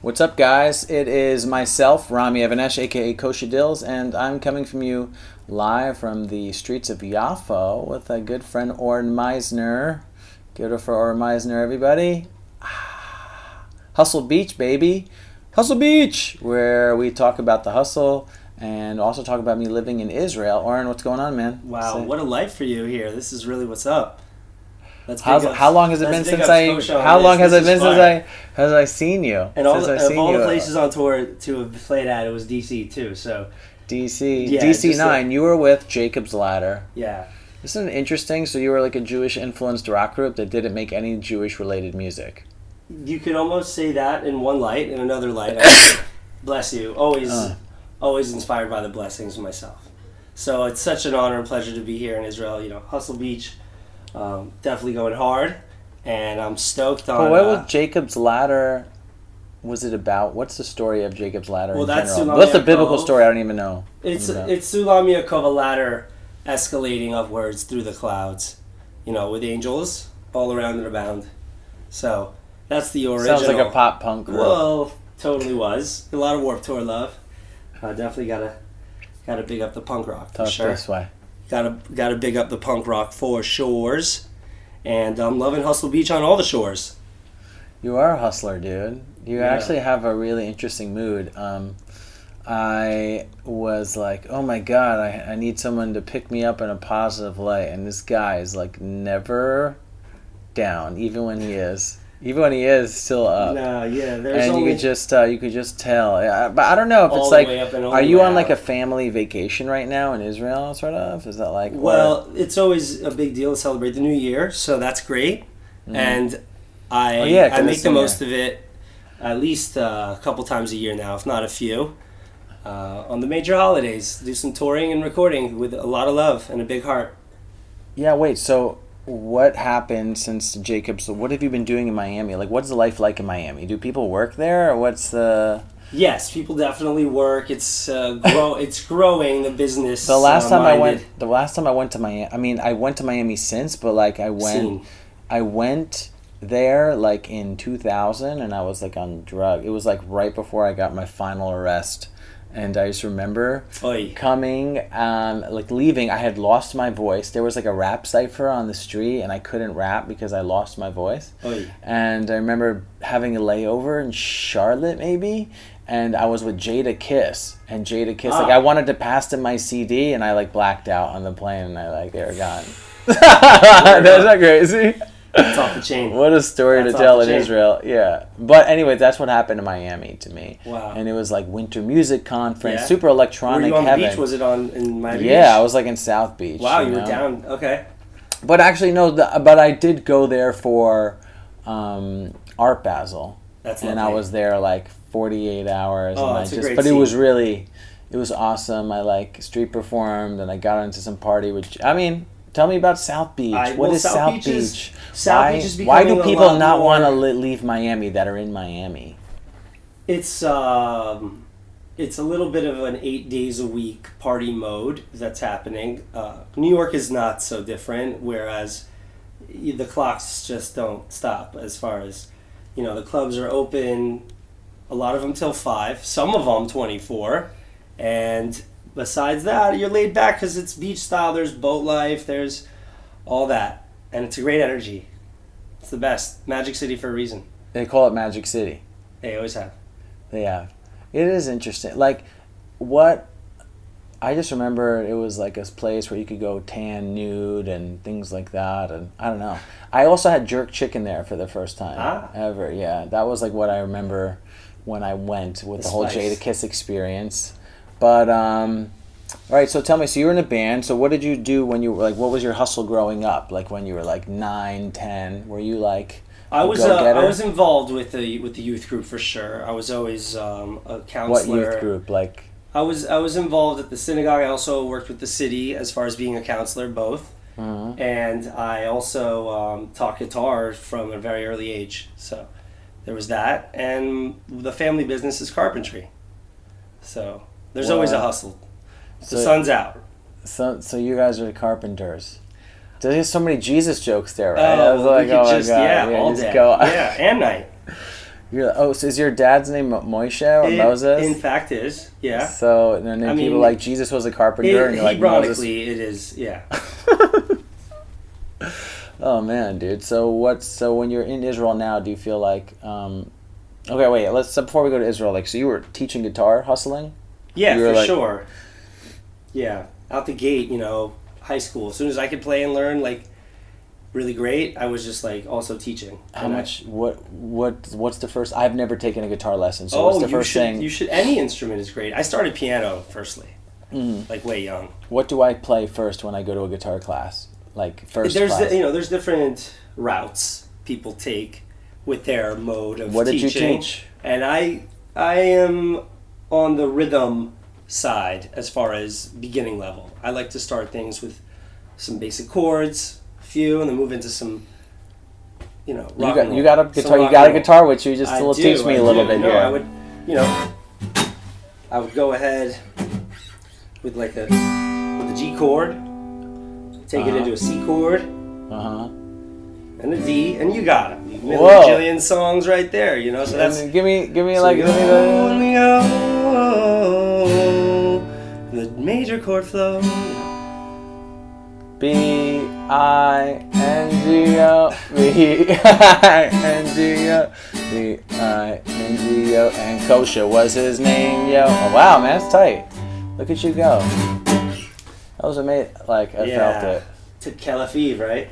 What's up, guys? It is myself, Rami Evanesh, aka Kosha Dills, and I'm coming from you live from the streets of Yafo with a good friend, Oren Maisner. Give it for Oren Maisner, everybody. Hustle Beach, baby. Hustle Beach, where we talk about the hustle and also talk about me living in Israel. Oren, what's going on, man? Wow, what a life for you here. This is really what's up. How long has it been since I seen you? And all the places on tour to have played at, it was DC too. So DC 9. You were with Jacob's Ladder. Yeah. Isn't it interesting? So you were like a Jewish influenced rock group that didn't make any Jewish related music. You could almost say that in one light. In another light, bless you. Always inspired by the blessings of myself. So it's such an honor and pleasure to be here in Israel. You know, Hustle Beach. Definitely going hard, and I'm stoked on. But what was Jacob's Ladder? Was it about? What's the story of Jacob's Ladder in general? What's the biblical story? I don't even know. It's Sulam Yaakov, a ladder escalating upwards through the clouds, with angels all around and around. So that's the original. Sounds like a pop punk group. Well, totally was a lot of Warped Tour love. Definitely gotta big up the punk rock for sure. This way. Gotta big up the punk rock for shores, and I'm loving Hustle Beach on all the shores. You are a hustler, dude. You actually have a really interesting mood. I was like, oh my god, I need someone to pick me up in a positive light, and this guy is like never down, even when he is still up. No, yeah, and you could just tell. Yeah, but I don't know if it's like, are you on like a family vacation right now in Israel, sort of? Is that like? Well, it's always a big deal to celebrate the new year, so that's great. Mm-hmm. And I make the most of it at least a couple times a year now, if not a few. On the major holidays, do some touring and recording with a lot of love and a big heart. Yeah. Wait. So. What happened since Jacob's? What have you been doing in Miami? Like, what's the life like in Miami? Do people work there, or what's the? Yes, people definitely work. It's it's growing the business. The last time I went to Miami. I mean, I went to Miami since, but like I went there like in 2000, and I was like on drug. It was like right before I got my final arrest. And I just remember coming, like leaving. I had lost my voice. There was like a rap cipher on the street, and I couldn't rap because I lost my voice. And I remember having a layover in Charlotte, maybe, and I was with Jada Kiss. And Jada Kiss, like I wanted to pass them my CD, and I like blacked out on the plane, and they were gone. That's not crazy. It's off the chain. What a story to tell in Israel. Yeah. But anyway, that's what happened in Miami to me. Wow. And it was like winter music conference, super electronic. Were you on the beach? Was it in Miami Beach? Yeah, I was like in South Beach. Wow, you were down. Okay. But actually, no, but I did go there for Art Basel. That's lovely. And I was there like 48 hours. Oh, and that's a great But scene. it was awesome. I like street performed, and I got into some party, tell me about South Beach. What is South Beach? Why do people not want to leave Miami that are in Miami? It's a little bit of an 8 days a week party mode that's happening. New York is not so different, whereas the clocks just don't stop as far as, the clubs are open, a lot of them till 5, some of them 24, and besides that, you're laid back because it's beach style. There's boat life. There's all that. And it's a great energy. It's the best. Magic City for a reason. They call it Magic City. They always have. They have. It is interesting. I just remember it was like a place where you could go tan nude and things like that. And I don't know. I also had jerk chicken there for the first time ever. Yeah, that was like what I remember when I went with the whole Jada Kiss experience. But, all right, so tell me, so you were in a band, so what did you do when you were, like, what was your hustle growing up? Like, when you were, like, 9, 10, were you, like, I was involved with the youth group for sure. I was always a counselor. What youth group, like? I was involved at the synagogue. I also worked with the city as far as being a counselor, both. Mm-hmm. And I also taught guitar from a very early age. So there was that. And the family business is carpentry. So there's always a hustle. The sun's out. So you guys are the carpenters. There's so many Jesus jokes there, right? I was like, all day. Yeah, and night. So is your dad's name Moshe or Moses? In fact, is yeah. So and then people like Jesus was a carpenter, and you're like Moses. It is, yeah. Oh man, dude. So when you're in Israel now, do you feel like okay, wait. Before we go to Israel, like, so you were teaching guitar, hustling? Yeah, for sure. Yeah, out the gate, high school. As soon as I could play and learn, like, really great, I was just like also teaching. How much? What's the first? I've never taken a guitar lesson. So what's the first thing? You should. Any instrument is great. I started piano firstly, like way young. What do I play first when I go to a guitar class? Like first. There's different routes people take with their mode of teaching. What did you teach? And I am on the rhythm side as far as beginning level. I like to start things with some basic chords, a few, and then move into some, rock and roll. You got a guitar. You got a guitar with you. Just teach me a little bit here. I would, I would go ahead with with the G chord, take it into a C chord, and a D, and you got it. A million songs right there, So that's give me when we go, the major chord flow. B-I-N-G-O, B-I-N-G-O, B-I-N-G-O, and Kosher was his name, yo. Oh, wow, man, that's tight. Look at you go. That was amazing. Like, I felt it. To Tel Aviv, right?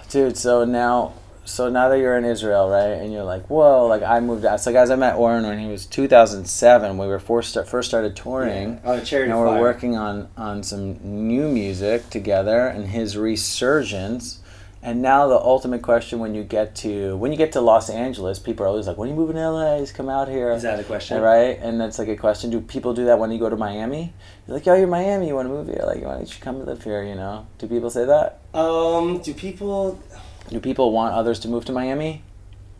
Dude, so now that you're in Israel, right, and you're like, whoa, like I moved out. So guys, I met Oren when he was 2007. We were first started touring. On a Charity Now Flyer. we're working on some new music together and his resurgence. And now the ultimate question when you get to Los Angeles, people are always like, when are you moving to LA? Just come out here. Is that a question? Right? And that's like a question. Do people do that when you go to Miami? You're like, yo, you're Miami, you want to move here? Like, why don't you come live here, Do people say that? Do people want others to move to Miami?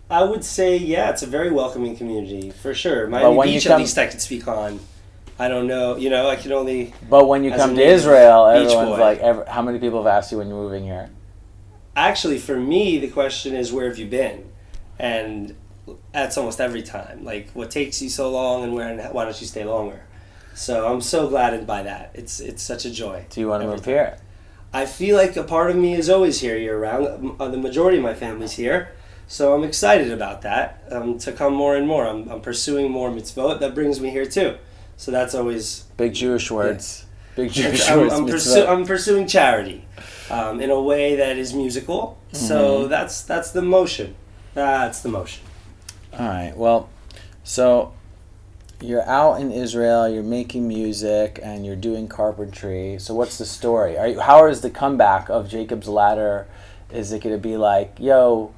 I would say, yeah, it's a very welcoming community, for sure. Miami Beach, at least I could speak on. I don't know, I can only... But when you come to Israel, everyone's like, how many people have asked you when you're moving here? Actually, for me, the question is, where have you been? And that's almost every time. Like, what takes you so long, and why don't you stay longer? So I'm so gladdened by that. It's such a joy. Do you want to move here? I feel like a part of me is always here year-round. The majority of my family's here. So I'm excited about that, to come more and more. I'm pursuing more mitzvot. That brings me here, too. So that's always... Big Jewish words. Yeah. Big Jewish words. I'm pursuing charity in a way that is musical. So that's the motion. That's the motion. All right. Well, so you're out in Israel, you're making music, and you're doing carpentry. So what's the story? How is the comeback of Jacob's Ladder? Is it going to be like, yo...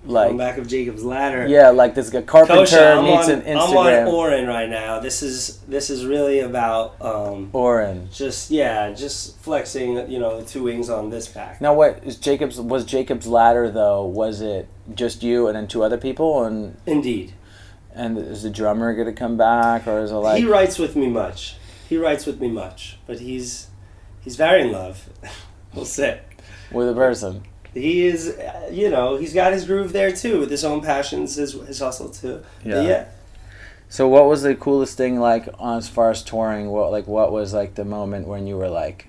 Comeback of Jacob's Ladder. Yeah, like this carpenter meets an Instagram. I'm on Oren right now. This is really about Oren. Just flexing, the two wings on this back. Now, was Jacob's Ladder though? Was it just you and then two other people? And indeed. And is the drummer going to come back, or is it like he writes with me much, but he's very in love. We'll say with a person. He is, he's got his groove there too, with his own passions, his hustle too. Yeah. So what was the coolest thing, like, as far as touring? What was like the moment when you were like,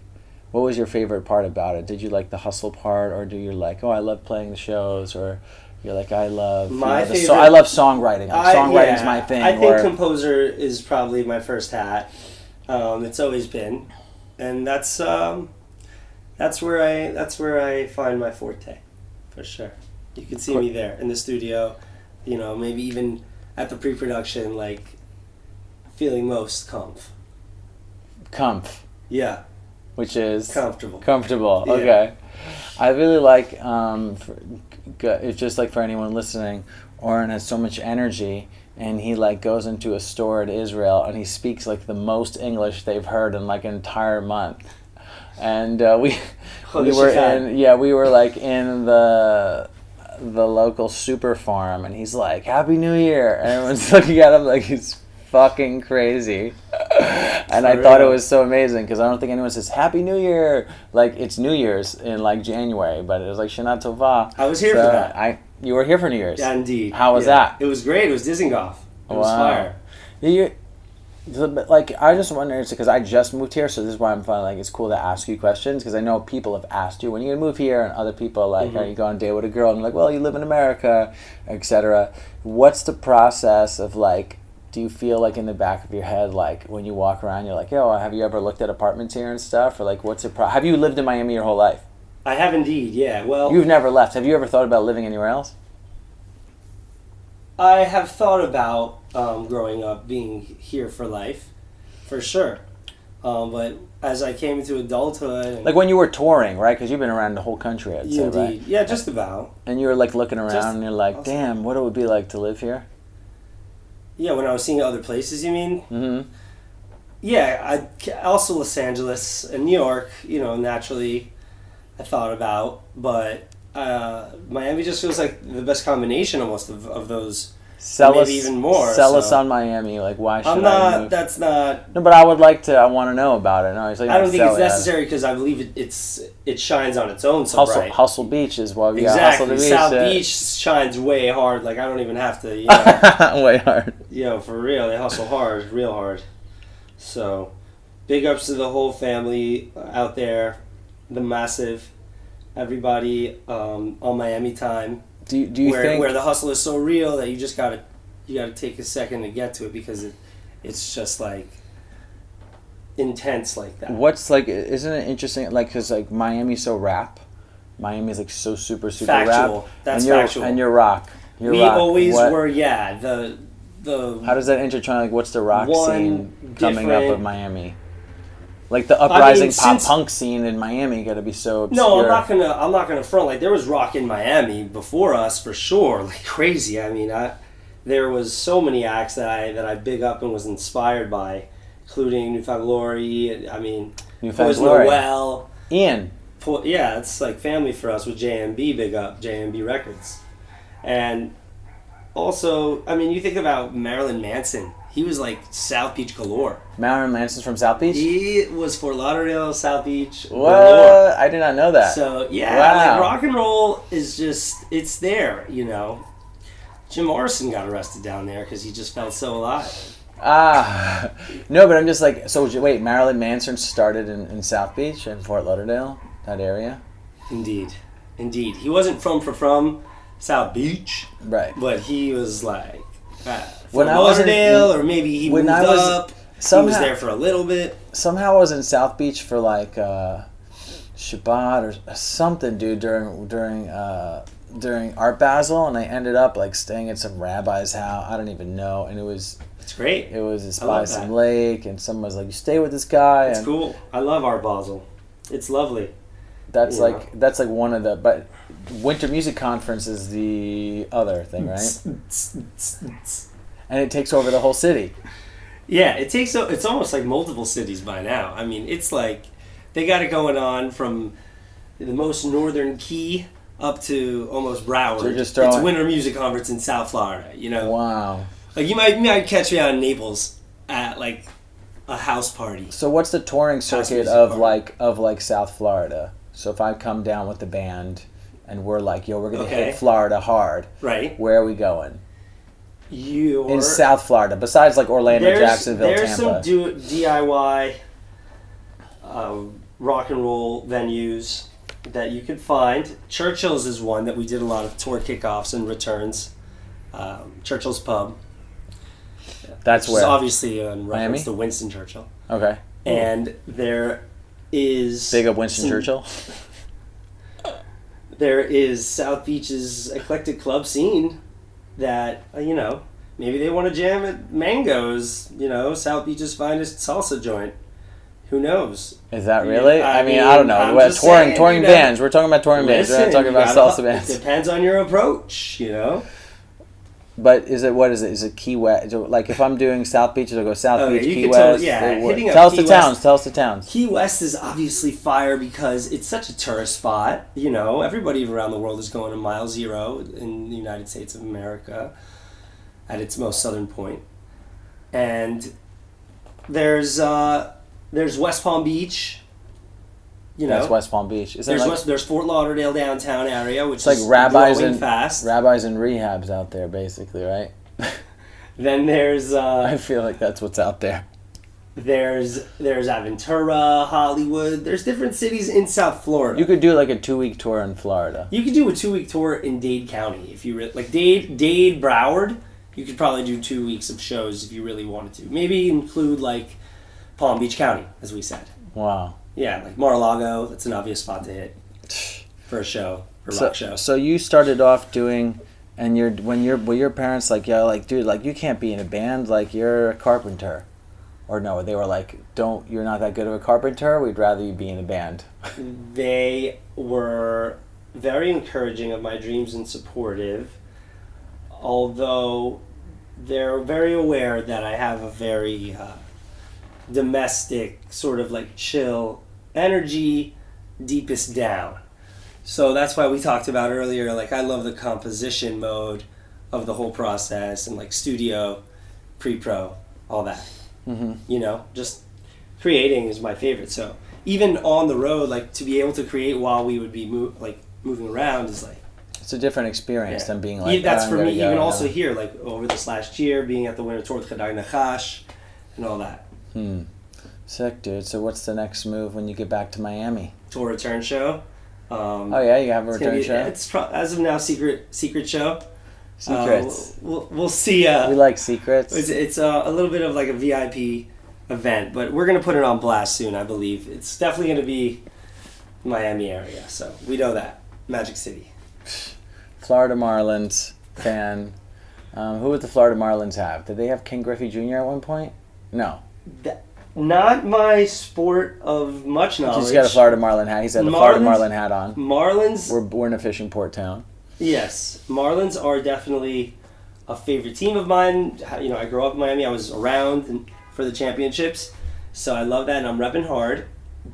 what was your favorite part about it? Did you like the hustle part, or do you like, I love playing the shows, or you're like, I love I love songwriting. Songwriting's my thing. I think composer is probably my first hat. It's always been, and that's where I find my forte, for sure. You can see me there in the studio, maybe even at the pre-production, like feeling most comf. Yeah. Which is comfortable. Yeah. Okay. I really like. It's just like for anyone listening, Oren has so much energy, and he like goes into a store in Israel and he speaks like the most English they've heard in like an entire month. And we were like in the local super farm, and he's like, Happy New Year, and everyone's looking at him like he's fucking crazy. And I thought it was so amazing, because I don't think anyone says Happy New Year, like it's New Year's in like January, but it was like Shana Tova. I was here for that. You were here for New Year's. Yeah, indeed. How was that? It was great. It was Dizengoff. It was fire. Like, I just wonder, because I just moved here, so this is why I'm finding like it's cool to ask you questions, because I know people have asked you when you move here, and other people are like, are you going on a date with a girl? And you're like, well, you live in America, etc. What's the process of like? Do you feel like in the back of your head, like when you walk around, you're like, yo, have you ever looked at apartments here and stuff, or like, what's the have you lived in Miami your whole life? I have indeed. Yeah. Well, you've never left. Have you ever thought about living anywhere else? I have thought about growing up being here for life, for sure. But as I came into adulthood... And like when you were touring, right? Because you've been around the whole country, I'd say, right? Yeah, just about. And you were like looking around and you're like, damn, what it would be like to live here? Yeah, when I was seeing other places, you mean? Mm-hmm. Yeah, also Los Angeles and New York, naturally I thought about. But Miami just feels like the best combination almost of those... maybe even more. Sell us on Miami. Like, why should I move? That's not... No, but I would like to... I want to know about it. No, like, I don't think it's necessary because I believe it shines on its own so bright. Hustle Beach is what we got. Exactly. Beach, South Beach shines way hard. Like, I don't even have to, way hard. For real. They hustle hard. Real hard. So, big ups to the whole family out there. The massive... Everybody on Miami time. Do you think where the hustle is so real that you just gotta take a second to get to it because it's just like intense like that. What's like? Isn't it interesting? Like, because like Miami's so rap. Miami's like so super factual. Rap. That's factual. And you're rock. We always were. Yeah. The. How does that intertwine? Like, what's the rock scene coming up of Miami? Like the uprising pop punk scene in Miami got to be so obscure. No, I'm not gonna front. Like there was rock in Miami before us for sure, like crazy. I mean, there was so many acts that I big up and was inspired by, including New Found Glory. I mean, Poison Noel, Ian. Yeah, it's like family for us with JMB. Big up JMB Records, and also, I mean, you think about Marilyn Manson. He was like South Beach galore. Marilyn Manson's from South Beach? He was Fort Lauderdale, South Beach. What? Galore. I did not know that. So, yeah, like rock and roll is just, it's there, Jim Morrison got arrested down there because he just felt so alive. No, but I'm just like, so wait, Marilyn Manson started in South Beach and Fort Lauderdale, that area? Indeed. He wasn't from South Beach. Right. But he was like... Fort Lauderdale, or maybe he moved up. He was there for a little bit. Somehow I was in South Beach for like Shabbat or something, dude, during Art Basel, and I ended up like staying at some rabbi's house. I don't even know, and it was. It's great. It was by some lake, and someone was like, "You stay with this guy." It's cool. I love Art Basel. It's lovely. That's like one of the Winter Music Conference is the other thing, right? And it takes over the whole city. Yeah, it's almost like multiple cities by now. I mean, it's like they got it going on from the most northern key up to almost Broward. So it's Winter Music Conference in South Florida, Wow. Like you might catch me out in Naples at like a house party. So what's the touring circuit of like South Florida? So if I come down with the band and we're like, yo, we're gonna hit Florida hard. Right. Where are we going? In South Florida, besides like Orlando, Jacksonville, Tampa. There's some DIY rock and roll venues that you can find. Churchill's is one that we did a lot of tour kickoffs and returns. Churchill's Pub. That's where? Obviously in reference to Winston Churchill. Okay. And there is... Big up Winston Churchill. There is South Beach's eclectic club scene that, maybe they want to jam at Mango's, South Beach's finest salsa joint. Who knows? Is that really? I mean, I don't know. We're touring bands. We're talking about touring bands. We're not talking about salsa bands. It depends on your approach, But is it Is it Key West? Like if I'm doing South Beach, it'll go South Beach, Key West. Tell us the towns. Key West is obviously fire because it's such a tourist spot. Everybody around the world is going to Mile Zero in the United States of America at its most southern point. And there's West Palm Beach, You know, that's West Palm Beach. There's Fort Lauderdale downtown area, which it's is like rabbis growing and fast. Rabbis and rehabs out there, basically, right? Then there's I feel like that's what's out there. There's Aventura, Hollywood. There's different cities in South Florida. You could do like a 2-week tour in Florida. You could do a 2-week tour in Dade County if you like Dade, Broward. You could probably do 2 weeks of shows if you really wanted to. Maybe include like Palm Beach County, as we said. Wow. Yeah, like Mar-a-Lago. That's an obvious spot to hit for a show, rock show. So you started off doing, and were your parents like, yeah, like, dude, like you can't be in a band, like you're a carpenter, or no? They were like, you're not that good of a carpenter. We'd rather you be in a band. They were very encouraging of my dreams and supportive, although they're very aware that I have a very domestic, sort of like chill energy, deepest down. So that's why we talked about earlier, like I love the composition mode of the whole process and like studio, pre-pro, all that. Mm-hmm. You know, just creating is my favorite. So even on the road, like to be able to create while we would be moving around is like, it's a different experience than being like, that's for me. Even also here, like over this last year, being at the Winter Tour with Chadai Nachash and all that. Sick, dude. So what's the next move when you get back to Miami? Tour return show. Oh yeah, you have a return show? It's as of now secret show. Secrets. We'll see. We like secrets. It's a little bit of like a VIP event, but we're going to put it on blast soon, I believe. It's definitely going to be Miami area, so we know that. Magic City. Florida Marlins fan. Who would the Florida Marlins have? Did they have Ken Griffey Jr. at one point? No. Not my sport of much knowledge. He's got a Florida Marlin hat. He's had the Florida Marlin hat on. Marlins. We're in a fishing port town. Yes, Marlins are definitely a favorite team of mine. You know, I grew up in Miami. I was around for the championships, so I love that, and I'm repping hard.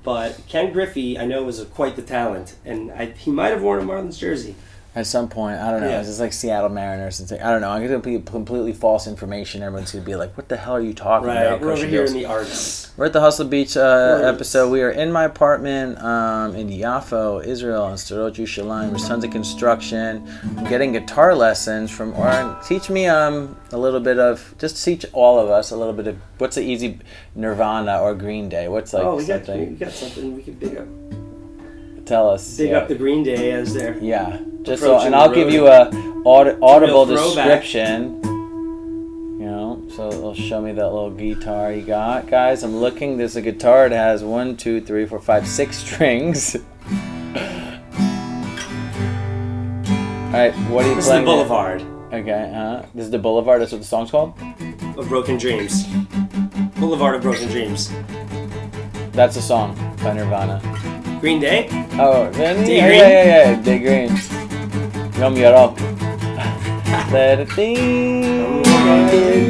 But Ken Griffey, I know, was quite the talent, and he might have worn a Marlins jersey. At some point, I don't know. Yeah. It's just like Seattle Mariners and thing. I don't know. I'm going to be completely false information. Everyone's going to be like, "What the hell are you talking about?" We're over here in the arts. We're at the Hustle Beach episode. We are in my apartment in Yafo, Israel, in Sderot Yerushalayim. There's tons of construction. I'm getting guitar lessons from Oren. Teach me a little bit of, just teach all of us a little bit of, what's the easy Nirvana or Green Day? What's like something? We got something we can big up. Tell us. Big up the Green Day as they're just so, and I'll give you a audible throwback. description. You know, so it'll show me that little guitar you got, guys. I'm looking. There's a guitar. It has 1, 2, 3, 4, 5, 6 strings. All right, what are you playing? This is the Boulevard. Okay, this is the Boulevard. That's what the song's called. Of Broken Dreams. Boulevard of Broken Dreams. That's a song by Nirvana. Green Day? Oh, then Day Green? Yeah. Day Green. Yom Yarok. Let it be.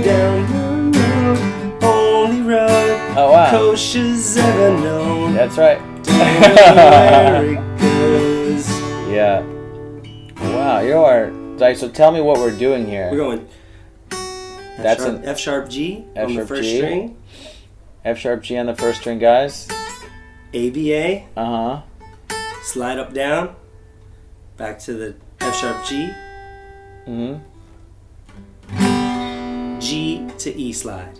Down the only road. Oh, wow. Kosher's ever known. That's right. Where it goes. Yeah. Wow, you are. Like, so tell me what we're doing here. We're going That's F sharp G F on the sharp first G. string. F sharp G on the first string, guys. ABA. Uh-huh. Slide up down. Back to the F sharp G. Mm-hmm. G to E slide.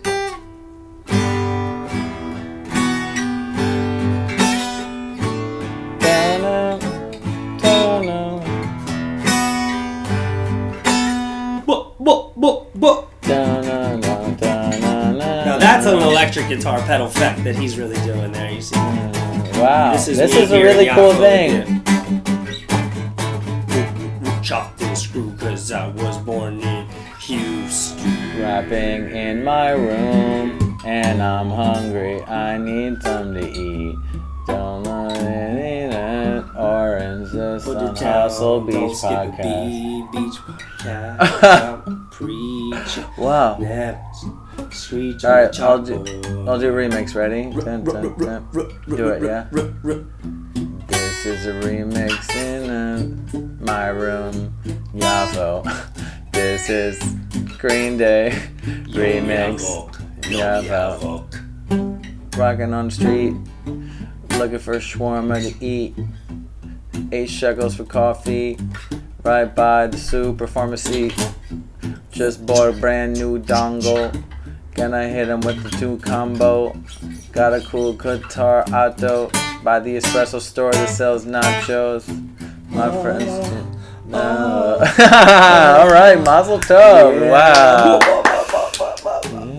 Now that's an electric guitar pedal effect that he's really doing there, you see. Wow, this is a here really in cool Yafo thing. Chopped and screw, cause I was born in Houston. Rapping in my room, and I'm hungry. I need something to eat. Don't know anything. Orange, this on Hustle Beach podcast. Beach podcast. Preach. Wow. Sweet. All right, I'll do a remix. Ready? Dun, dun, dun. Do it, yeah. This is a remix in my room, Yafo. This is Green Day remix, Yafo. Rocking on the street, looking for a shawarma to eat. 8 shekels for coffee. Right by the super pharmacy. Just bought a brand new dongle. Gonna hit him with the 2 combo. Got a cool guitar auto by the espresso store that sells nachos. My friends. All right, Mazel Tov. Yeah. Wow.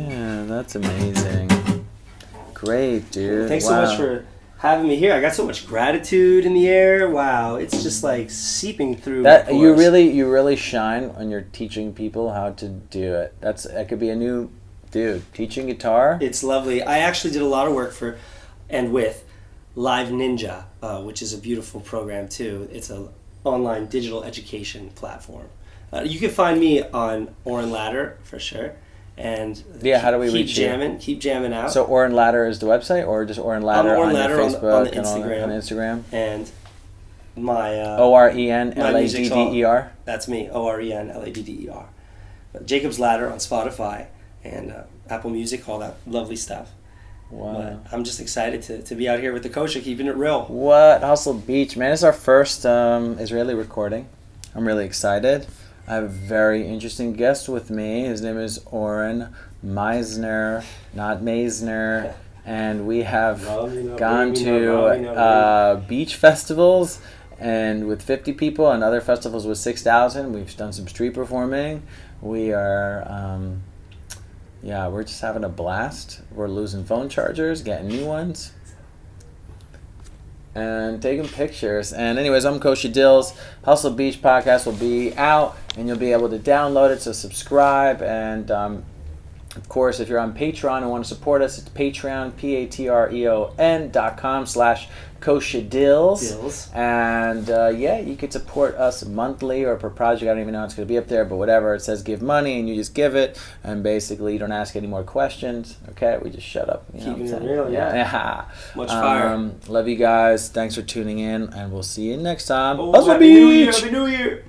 Yeah, that's amazing. Great, dude. Thanks so much for having me here. I got so much gratitude in the air. Wow, it's just like seeping through. That you really shine when you're teaching people how to do it. That could be a new dude teaching guitar. It's lovely. I actually did a lot of work for and with Live Ninja, which is a beautiful program too. It's a online digital education platform. You can find me on Oren Ladder for sure. And how do we reach you? Keep jamming out. So Oren Ladder is the website, or just Oren Ladder on Facebook on and on Instagram? And my ORENLADDER. That's me. ORENLADDER. Jacob's Ladder on Spotify and Apple Music, all that lovely stuff. Wow. But I'm just excited to be out here with the kosher, keeping it real. What? Hustle Beach, man. It's our first Israeli recording. I'm really excited. I have a very interesting guest with me. His name is Oren Maisner, not Maisner. And we have gone to beach festivals and with 50 people and other festivals with 6,000. We've done some street performing. We are... we're just having a blast. We're losing phone chargers, getting new ones, and taking pictures. And anyways, I'm Kosher Dills. Hustle Beach podcast will be out, and you'll be able to download it, so subscribe. And of course, if you're on Patreon and want to support us, it's Patreon, patreon.com/kosherdills. And you could support us monthly or per project. I don't even know how it's going to be up there, but whatever. It says give money, and you just give it. And basically, you don't ask any more questions. Okay? We just shut up. Keeping it real, yeah. Much fire. Love you guys. Thanks for tuning in, and we'll see you next time. Happy New Year! Happy New Year!